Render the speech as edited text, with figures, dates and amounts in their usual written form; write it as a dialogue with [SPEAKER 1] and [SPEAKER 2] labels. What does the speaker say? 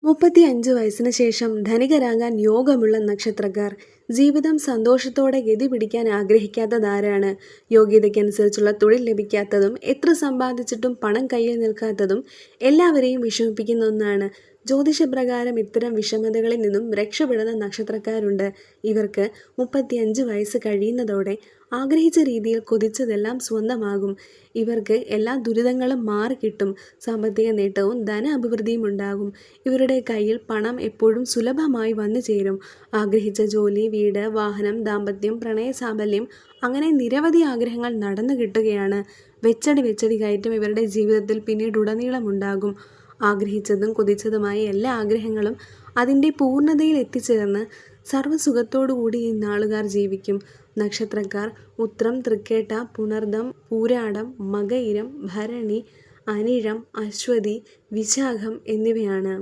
[SPEAKER 1] 35 വയസ്സിന് ശേഷം ധനികരാകാൻ യോഗമുള്ള നക്ഷത്രക്കാർ. ജീവിതം സന്തോഷത്തോടെ ഗതി പിടിക്കാൻ ആഗ്രഹിക്കാത്തതാരാണ്? യോഗ്യതയ്ക്കനുസരിച്ചുള്ള തൊഴിൽ ലഭിക്കാത്തതും എത്ര സമ്പാദിച്ചിട്ടും പണം കയ്യിൽ നിൽക്കാത്തതും എല്ലാവരെയും വിഷമിപ്പിക്കുന്ന ഒന്നാണ്. ജ്യോതിഷപ്രകാരം ഇത്തരം വിഷമതകളിൽ നിന്നും രക്ഷപ്പെടുന്ന നക്ഷത്രക്കാരുണ്ട്. ഇവർക്ക് 35 വയസ്സ് കഴിയുന്നതോടെ ആഗ്രഹിച്ച രീതിയിൽ കൊതിച്ചതെല്ലാം സ്വന്തമാകും. ഇവർക്ക് എല്ലാ ദുരിതങ്ങളും മാറിക്കിട്ടും. സാമ്പത്തിക നേട്ടവും ധന അഭിവൃദ്ധിയും ഉണ്ടാകും. ഇവരുടെ കയ്യിൽ പണം എപ്പോഴും സുലഭമായി വന്നു ചേരും. ആഗ്രഹിച്ച ജോലി, വീട്, വാഹനം, ദാമ്പത്യം, പ്രണയസാഫല്യം അങ്ങനെ നിരവധി ആഗ്രഹങ്ങൾ നടന്നു കിട്ടുകയാണ്. വെച്ചടി കയറ്റം ഇവരുടെ ജീവിതത്തിൽ പിന്നീടുടനീളം ഉണ്ടാകും. ആഗ്രഹിച്ചതും കൊതിച്ചതുമായ എല്ലാ ആഗ്രഹങ്ങളും അതിൻ്റെ പൂർണ്ണതയിൽ എത്തിച്ചേർന്ന് സർവ്വസുഖത്തോടുകൂടി ഈ നാളുകാർ ജീവിക്കും. നക്ഷത്രക്കാർ ഉത്രം, തൃക്കേട്ട, പുണർദം, പൂരാടം, മകയിരം, ഭരണി, അനിഴം, അശ്വതി, വിശാഖം എന്നിവയാണ്.